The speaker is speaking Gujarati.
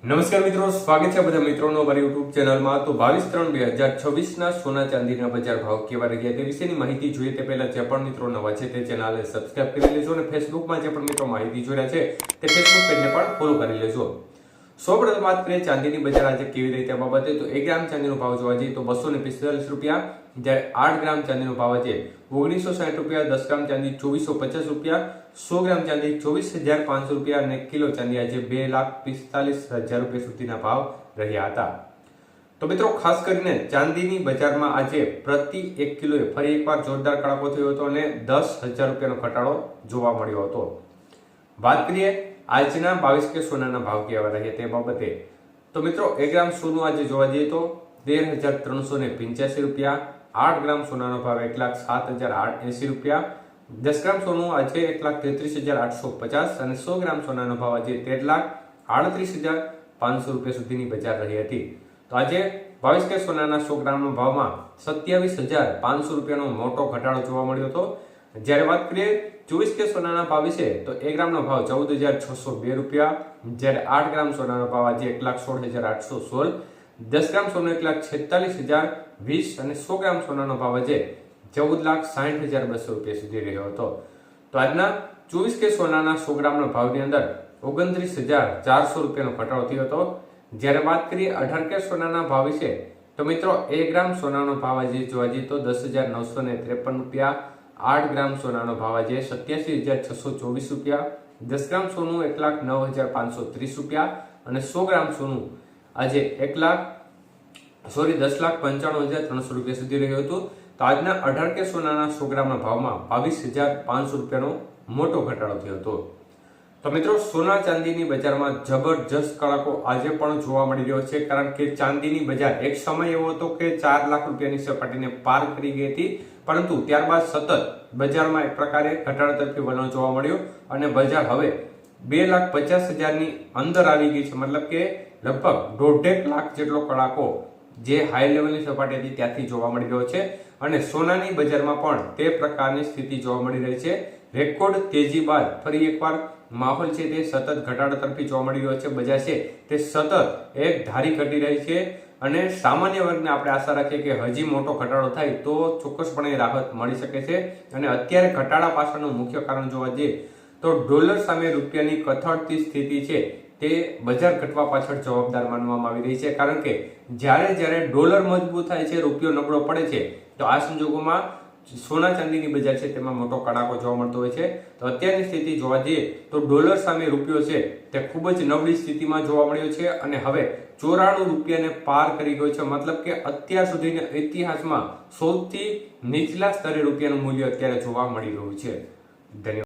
નમસ્કાર મિત્રો, સ્વાગત છે બધા મિત્રોનો અમારી યુટ્યુબ ચેનલમાં। તો 22/3/2026ના સોના ચાંદીના બજાર ભાવ કેવા રહ્યા તે વિશેની માહિતી જોઈએ તે પહેલા જે પણ મિત્રો નવા છે તે ચેનલને સબસ્ક્રાઇબ કરી લેજો અને ફેસબુકમાં જે પણ મિત્રો માહિતી જોઈ રહ્યા છે તે ફેસબુક પેજને પણ ફોલો કરી લેજો। સૌપ્રથમ વાત કરીએ ચાંદીની બજાર આજે કેવી રહી તે બાબતે, તો 1 ગ્રામ ચાંદીનો ભાવ જોવા જઈએ તો 245 રૂપિયા, જ્યારે 8 ગ્રામ ચાંદીનો ભાવ આજે 1960 રૂપિયા, 10 ગ્રામ ચાંદી 2450 રૂપિયા, 100 ગ્રામ ચાંદી 24,500 રૂપિયા અને કિલો ચાંદી આજે 2,45,000 રૂપિયા સુધીના ભાવ રહ્યા હતા। તો મિત્રો ખાસ કરીને ચાંદીની બજારમાં આજે પ્રતિ 1 કિલોએ ફરી એકવાર જોરદાર કડાકો થયો હતો અને 10,000 રૂપિયાનો ઘટાડો જોવા મળ્યો હતો। વાત કરીએ આજના 22K સોનાના ભાવ કેવા રહ્યા તે બાબતે, તો મિત્રો 1 ગ્રામ સોનું આજે જોવા જઈએ તો 13,385 રૂપિયા, 8 ગ્રામ સોનાનો ભાવ 1,07,880 રૂપિયા, 10 ગ્રામ સોનું આજે 1,33,850 અને 100 ગ્રામ સોનાનો ભાવ આજે 13,38,500 રૂપિયા સુધીની બજાર રહી હતી। તો આજે 22K સોનાના 100 ગ્રામના ભાવમાં 27,500 રૂપિયાનો મોટો ઘટાડો જોવા મળ્યો હતો। જ્યારે વાત કરીએ 24K સોનાના ભાવ વિશે, તો 1 ગ્રામનો ભાવ 14,602 રૂપિયા, જ્યારે 8 ગ્રામ સોનાનો ભાવ આજે 1,16,816, 10 ગ્રામ સોનું 1,46,020 અને 100 ગ્રામ સોનાનો ભાવ આજે 14,60,200 રૂપિયા સુધી રહ્યો હતો। તો આજના 24K સોનાના 100 ગ્રામના ભાવની અંદર 29,400 રૂપિયાનો ઘટાડો થયો હતો। જ્યારે વાત કરીએ 18K સોનાના ભાવ વિશે, તો મિત્રો 1 ગ્રામ સોનાનો ભાવ આજે જોવા જઈએ તો 10,953 રૂપિયા, 8 ગ્રામ સોનાનો ભાવ આજે 87,624 રૂપિયા, 10 ગ્રામ સોનું 1,09,530 રૂપિયા અને 100 ગ્રામ સોનું આજે 10,95,300 રૂપિયા સુધી રહ્યું હતું। તો આજના 18K સોનાના 100 ગ્રામના ભાવમાં 22,500 રૂપિયાનો મોટો ઘટાડો થયો હતો। તો મિત્રો સોના ચાંદીની બજારમાં જબરજસ્ત કડાકો આજે પણ જોવા મળી રહ્યો છે, કારણ કે ચાંદીની બજાર એક સમય એવો હતો કે 4 લાખ રૂપિયાની સપાટીને પાર કરી ગઈ હતી, પરંતુ ત્યારબાદ સતત બજારમાં એક પ્રકારે ઘટાડા તરફી વલણ જોવા મળ્યું અને બજાર હવે 2,50,000ની અંદર આવી ગઈ છે। મતલબ કે લગભગ 1.5 લાખ જેટલો કડાકો જે હાઈ લેવલની સપાટી હતી ત્યાંથી જોવા મળી રહ્યો છે અને સોનાની બજારમાં પણ તે પ્રકારની સ્થિતિ જોવા મળી રહી છે। રેકોર્ડ તેજી બાદ ફરી એકવાર માહોલ છે તે સતત ઘટાડા તરફી જોવા મળી રહ્યો છે। બજાર છે તે સતત એક ધારી ઘટી રહી છે અને સામાન્ય વર્ગને આપણે આશા રાખીએ કે હજી મોટો ઘટાડો થાય તો ચોક્કસપણે રાહત મળી શકે છે। અને અત્યારે ઘટાડા પાછળનું મુખ્ય કારણ જોવા જઈએ તો ડોલર સામે રૂપિયાની કથળતી સ્થિતિ છે તે બજાર ઘટવા પાછળ જવાબદાર માનવામાં આવી રહી છે, કારણ કે જ્યારે ડોલર મજબૂત થાય છે, રૂપિયો નબળો પડે છે, તો આ સંજોગોમાં સોના ચાંદીની બજાર છે તેમાં મોટો કડાકો જોવા મળતો હોય છે। તો અત્યારની સ્થિતિ જોવા જઈએ તો ડોલર સામે રૂપિયો છે તે ખૂબ જ નબળી સ્થિતિમાં જોવા મળ્યો છે અને હવે 94 રૂપિયાને પાર કરી ગયો છે। મતલબ કે અત્યાર સુધીના ઇતિહાસમાં સૌથી નીચલા સ્તરે રૂપિયાનું મૂલ્ય અત્યારે જોવા મળી રહ્યું છે। ધન્યવાદ।